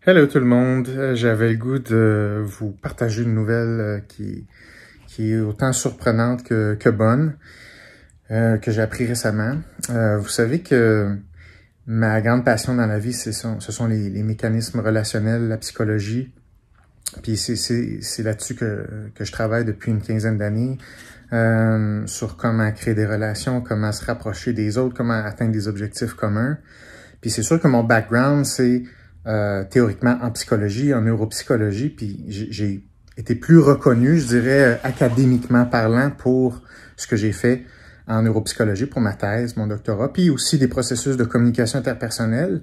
Hello tout le monde, j'avais le goût de vous partager une nouvelle qui est autant surprenante que bonne, que j'ai appris récemment. Vous savez que ma grande passion dans la vie, ce sont les mécanismes relationnels, la psychologie, puis c'est là-dessus que je travaille depuis une quinzaine d'années, sur comment créer des relations, comment se rapprocher des autres, comment atteindre des objectifs communs. Puis c'est sûr que mon background, c'est théoriquement en psychologie, en neuropsychologie, puis j'ai été plus reconnu, je dirais, académiquement parlant, pour ce que j'ai fait en neuropsychologie pour ma thèse, mon doctorat, puis aussi des processus de communication interpersonnelle.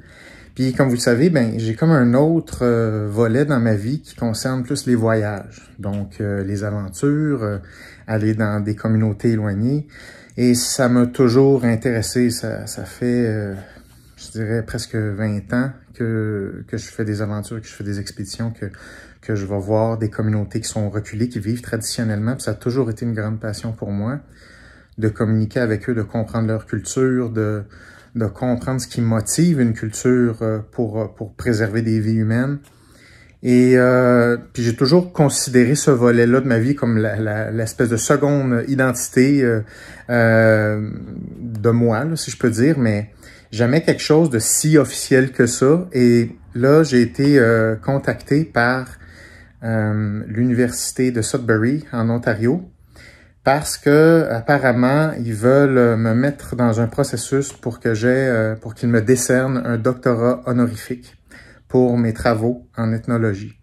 Puis comme vous le savez, ben j'ai comme un autre volet dans ma vie qui concerne plus les voyages, donc les aventures, aller dans des communautés éloignées. Et ça m'a toujours intéressé, ça fait je dirais presque 20 ans que je fais des aventures, que je fais des expéditions, que je vais voir des communautés qui sont reculées, qui vivent traditionnellement. Puis ça a toujours été une grande passion pour moi de communiquer avec eux, de comprendre leur culture, de comprendre ce qui motive une culture pour préserver des vies humaines. Et puis j'ai toujours considéré ce volet-là de ma vie comme l'espèce de seconde identité de moi, là, si je peux dire, mais jamais quelque chose de si officiel que ça. Et là, j'ai été contacté par l'université de Sudbury en Ontario parce que apparemment ils veulent me mettre dans un processus pour que pour qu'ils me décernent un doctorat honorifique pour mes travaux en ethnologie.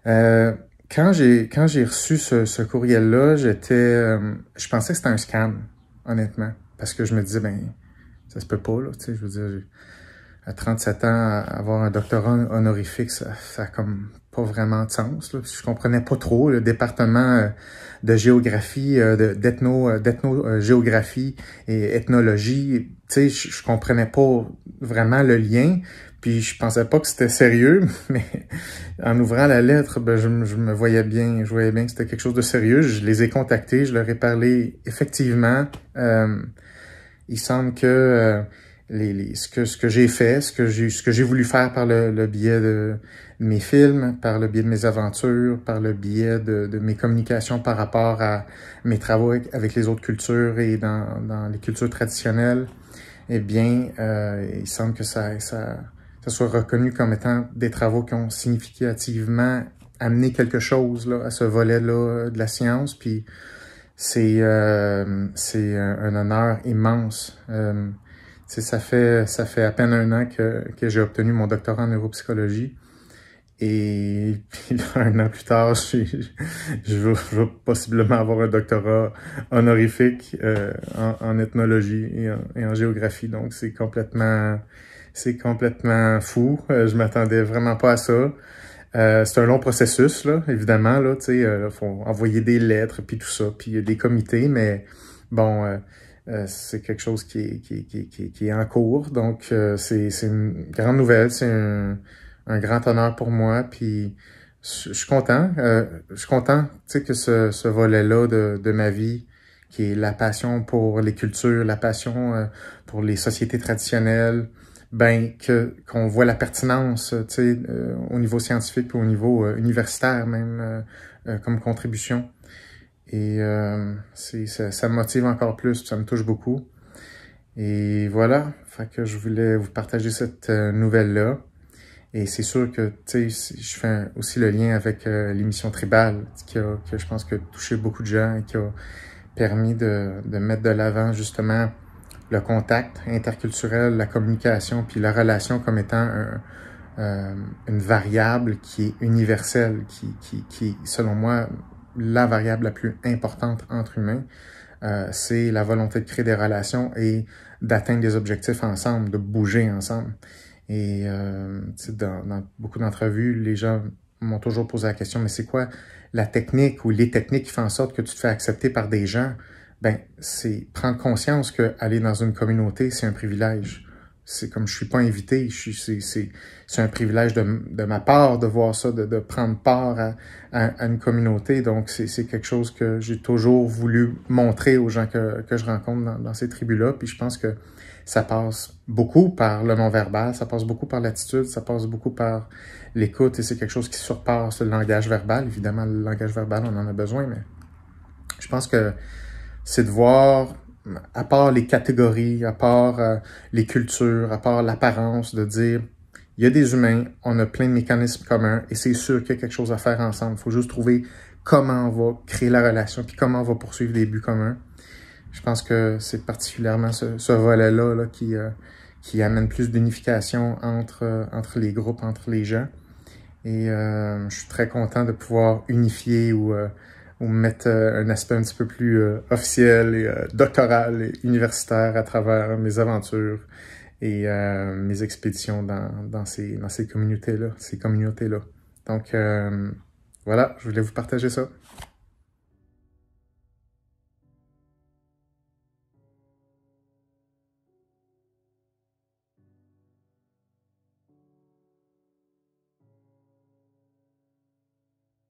Quand j'ai reçu ce courriel-là, je pensais que c'était un scam, honnêtement, parce que je me disais, ben, ça se peut pas, là, tu sais, je veux dire, à 37 ans, avoir un doctorat honorifique, ça a comme pas vraiment de sens, là. Je comprenais pas trop le département de géographie, d'ethno-géographie et ethnologie, tu sais, je comprenais pas vraiment le lien. Puis je pensais pas que c'était sérieux, mais en ouvrant la lettre, ben, je voyais bien que c'était quelque chose de sérieux. Je les ai contactés, je leur ai parlé. Effectivement, il semble que ce que j'ai fait, ce que j'ai voulu faire par le biais de mes films, par le biais de mes aventures, par le biais de mes communications par rapport à mes travaux avec les autres cultures et dans les cultures traditionnelles, eh bien, il semble que ça soit reconnu comme étant des travaux qui ont significativement amené quelque chose là, à ce volet-là de la science. Puis c'est un honneur immense. Ça fait à peine un an que j'ai obtenu mon doctorat en neuropsychologie. Et puis là, un an plus tard, je veux possiblement avoir un doctorat honorifique en ethnologie et en géographie. Donc c'est complètement fou. Je m'attendais vraiment pas à ça. C'est un long processus, là, évidemment, là, tu sais, faut envoyer des lettres, puis tout ça, puis il y a des comités, mais bon, c'est quelque chose qui est en cours, donc c'est une grande nouvelle, c'est un grand honneur pour moi, puis je suis content, tu sais, que ce volet-là de ma vie, qui est la passion pour les cultures, la passion pour les sociétés traditionnelles, ben qu'on voit la pertinence, tu sais, au niveau scientifique et au niveau universitaire même comme contribution. Et ça me motive encore plus, ça me touche beaucoup. Et voilà, fait que je voulais vous partager cette nouvelle-là. Et c'est sûr que, tu sais, je fais aussi le lien avec l'émission Tribal, que je pense que a touché beaucoup de gens et qui a permis de mettre de l'avant justement le contact interculturel, la communication, puis la relation comme étant une variable qui est universelle, qui est, selon moi, la variable la plus importante entre humains. C'est la volonté de créer des relations et d'atteindre des objectifs ensemble, de bouger ensemble. Et dans beaucoup d'entrevues, les gens m'ont toujours posé la question, mais c'est quoi la technique ou les techniques qui font en sorte que tu te fais accepter par des gens? Ben, c'est prendre conscience qu'aller dans une communauté, c'est un privilège. C'est comme je suis pas invité, c'est un privilège de ma part de voir ça, de prendre part à une communauté. Donc, c'est quelque chose que j'ai toujours voulu montrer aux gens que je rencontre dans ces tribus-là. Puis je pense que ça passe beaucoup par le non-verbal, ça passe beaucoup par l'attitude, ça passe beaucoup par l'écoute, et c'est quelque chose qui surpasse le langage verbal. Évidemment, le langage verbal, on en a besoin, mais je pense que c'est de voir, à part les catégories, à part les cultures, à part l'apparence, de dire, il y a des humains, on a plein de mécanismes communs, et c'est sûr qu'il y a quelque chose à faire ensemble. Il faut juste trouver comment on va créer la relation, puis comment on va poursuivre des buts communs. Je pense que c'est particulièrement ce volet-là là, qui amène plus d'unification entre les groupes, entre les gens. Et je suis très content de pouvoir unifier ou mettre un aspect un petit peu plus officiel et doctoral et universitaire à travers mes aventures et mes expéditions dans ces communautés-là, Donc, voilà, je voulais vous partager ça.